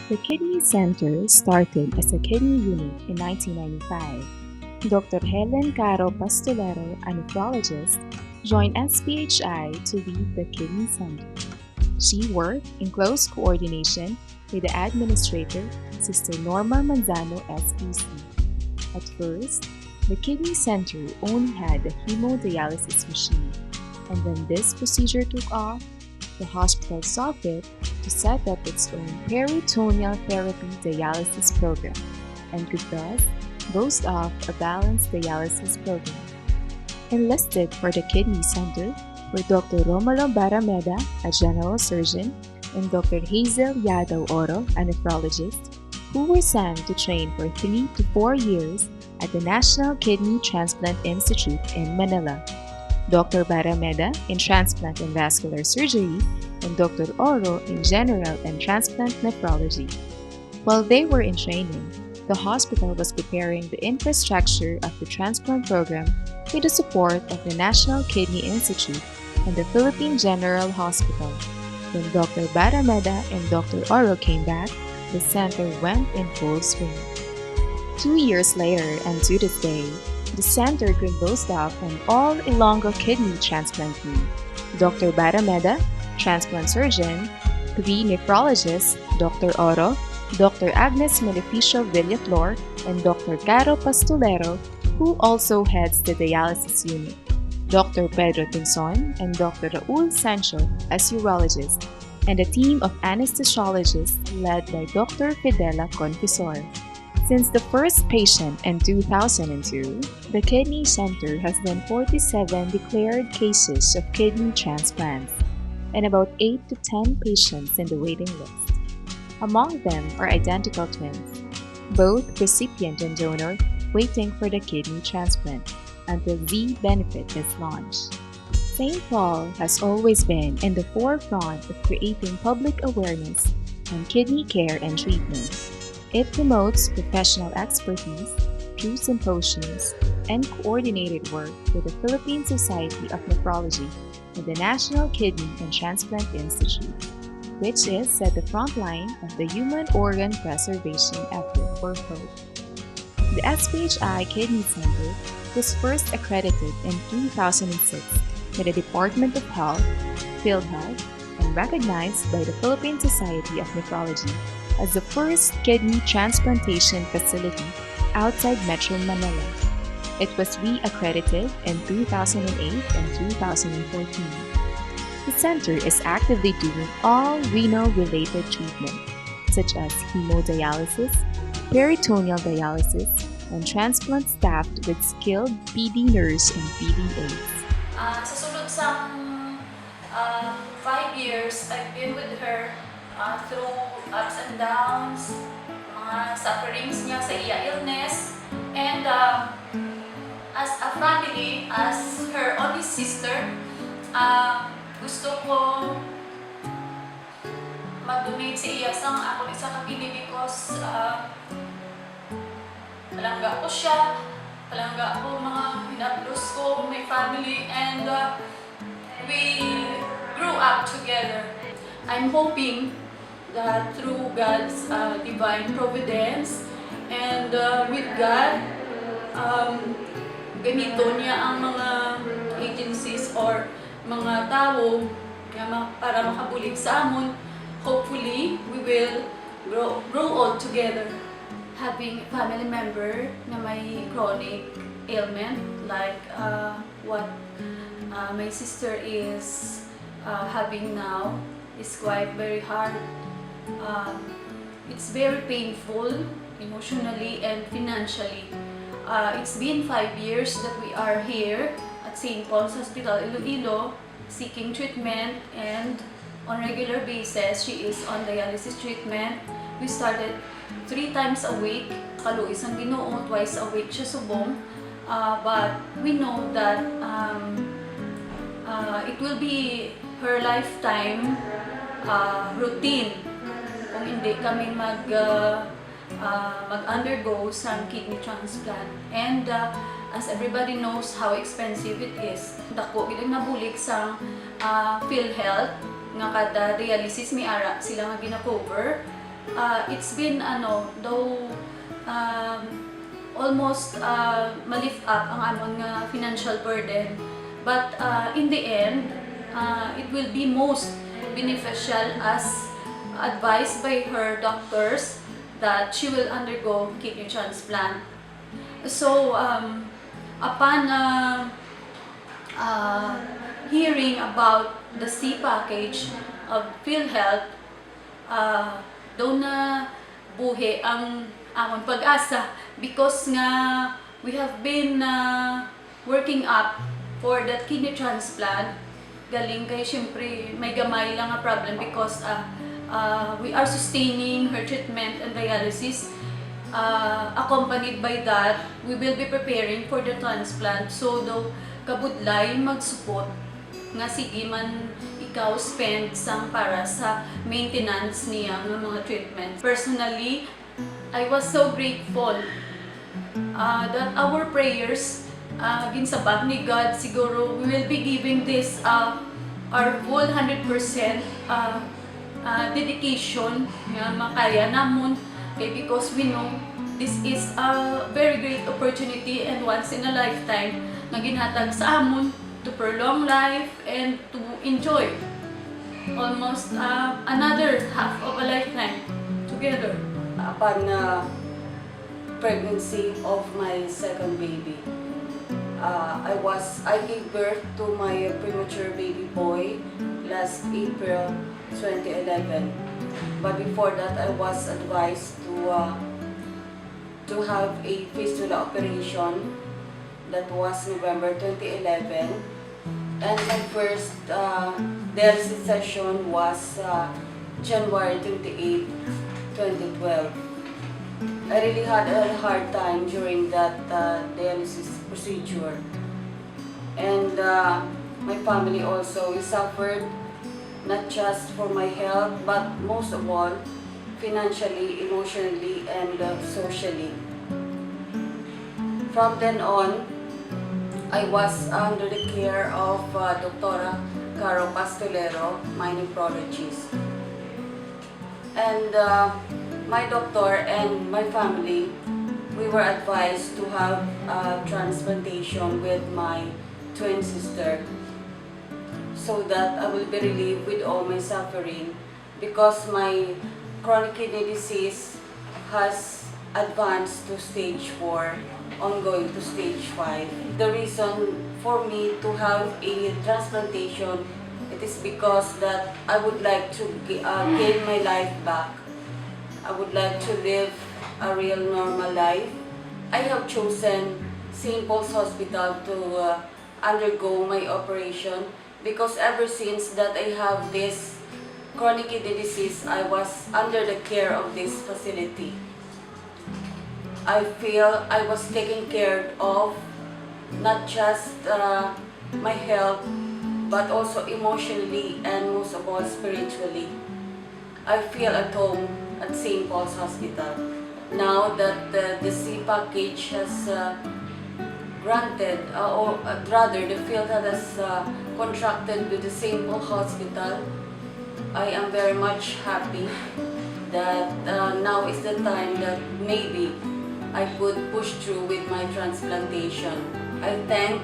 The Kidney Center started as a kidney unit in 1995. Dr. Helen Caro Pastolero, a nephrologist, joined SPHI to lead the Kidney Center. She worked in close coordination with the administrator, Sister Norma Manzano, SPC. At first, the Kidney Center only had a hemodialysis machine, and when this procedure took off, the hospital saw fit to set up its own peritoneal therapy dialysis program and could thus boast of a balanced dialysis program. Enlisted for the Kidney Center were Dr. Romulo Barameda, a general surgeon, and Dr. Hazel Yadaw Oro, a nephrologist, who were sent to train for 3 to 4 years at the National Kidney Transplant Institute in Manila. Dr. Barameda in transplant and vascular surgery, and Dr. Oro in general and transplant nephrology. While they were in training, the hospital was preparing the infrastructure of the transplant program with the support of the National Kidney Institute and the Philippine General Hospital. When Dr. Barameda and Dr. Oro came back, the center went in full swing. 2 years later, and to this day, the center could boast of an all Ilonggo kidney transplant team. Dr. Barameda, transplant surgeon, 3 nephrologists, Dr. Oro, Dr. Agnes Maleficio Villaflor, and Dr. Caro Pastolero, who also heads the dialysis unit, Dr. Pedro Tinson, and Dr. Raul Sancho as urologists, and a team of anesthesiologists led by Dr. Fidela Confisor. Since the first patient in 2002, the Kidney Center has done 47 declared cases of kidney transplants and about 8 to 10 patients in the waiting list. Among them are identical twins, both recipient and donor waiting for the kidney transplant until the benefit is launched. St. Paul has always been in the forefront of creating public awareness on kidney care and treatment. It promotes professional expertise through symposiums and coordinated work with the Philippine Society of Nephrology and the National Kidney and Transplant Institute, which is at the front line of the human organ preservation effort for HOPE. The SPHI Kidney Center was first accredited in 2006 by the Department of Health, PhilHealth, and recognized by the Philippine Society of Nephrology as the first kidney transplantation facility outside Metro Manila. It was re-accredited in 2008 and 2014. The center is actively doing all renal-related treatment, such as hemodialysis, peritoneal dialysis, and transplant staffed with skilled PD nurse and PD aides. Sa sunod sa 5 years, I've been with her through ups and downs, mga sufferings niya sa iya illness, and as a family, as her only sister, gusto ko mag-donate sa iya sang ako isa ka pili because palangga ko siya, palangga ko mga hinablos ko, my family, and we grew up together. I'm hoping that through God's divine providence and with God, ganito niya ang mga agencies or mga tao para makabulig sa amon. Hopefully, we will grow old together. Having a family member na may chronic ailment like what my sister is having now is quite very hard. It's very painful emotionally and financially. It's been 5 years that we are here at St. Paul's Hospital Iloilo seeking treatment, and on regular basis she is on dialysis treatment. We started 3 times a week, kaluis ang Ginoo, twice a week siya subong. But we know that it will be her lifetime routine kung hindi kami mag-undergo some kidney transplant. And as everybody knows how expensive it is, dako gid nabulig sa PhilHealth nga kada dialysis may ara sila nga gina-cover. it's been though um, almost malift up ang amon nga financial burden, but in the end it will be most beneficial as advised by her doctors that she will undergo kidney transplant. So upon hearing about the C package of PhilHealth, daw na buhi ang amon pag-asa because nga we have been working up for that kidney transplant. Galing kay syempre may gamay lang nga problem because we are sustaining her treatment and dialysis. Accompanied by that, we will be preparing for the transplant. So daw kabudlay mag-support nga sige man ikaw spend sang para sa maintenance niya ng mga treatments. Personally, I was so grateful that our prayers ginsabak ni God, siguro we will be giving this our full 100% dedication nga makaya namon kay because we know this is a very great opportunity and once in a lifetime na ginhatag sa amon to prolong life and to enjoy almost another half of a lifetime together. Upon pregnancy of my second baby, I gave birth to my premature baby boy last April 2011. But before that, I was advised to have a fistula operation. That was November 2011, and my first dialysis session was January 28, 2012. I really had a hard time during that dialysis procedure, and my family also suffered, not just for my health, but most of all, financially, emotionally, and socially. From then on, I was under the care of Dr. Caro Pastolero, my nephrologist. And my doctor and my family, we were advised to have transplantation with my twin sister so that I will be relieved with all my suffering because my chronic kidney disease has advanced to stage 4, ongoing to stage 5. The reason for me to have a transplantation, it is because that I would like to gain my life back. I would like to live a real normal life. I have chosen St. Paul's Hospital to undergo my operation because ever since that I have this chronic kidney disease, I was under the care of this facility. I feel I was taken care of, not just my health, but also emotionally and most of all spiritually. I feel at home at St. Paul's Hospital. Now that the C package has granted, or rather the PhilHealth has contracted with the St. Paul Hospital, I am very much happy that now is the time that maybe I could push through with my transplantation. I thank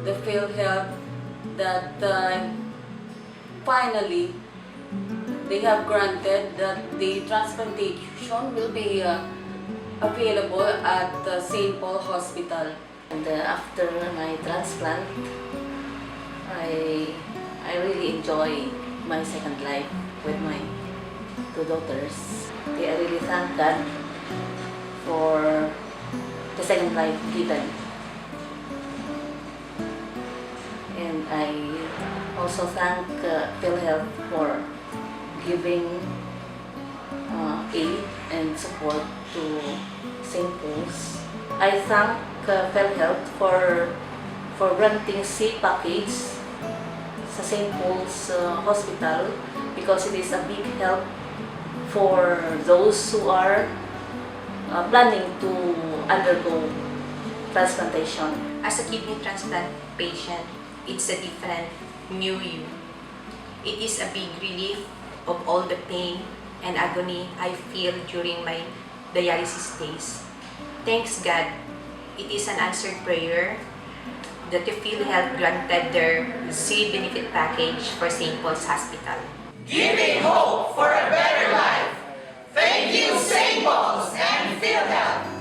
the PhilHealth that finally they have granted that the transplantation will be available at St. Paul Hospital. And after my transplant, I really enjoy my second life with my two daughters. I really thank God for the second life given. And I also thank PhilHealth for giving aid and support to St. Paul's. I thank PhilHealth for granting C package sa St. Paul's Hospital because it is a big help for those who are planning to undergo transplantation. As a kidney transplant patient, it's a different new you. It is a big relief of all the pain and agony I feel during my dialysis days. Thanks God, it is an answered prayer that the PhilHealth granted their Z benefit package for St. Paul's Hospital. Giving hope for a better life. Thank you, St. Paul's and PhilHealth.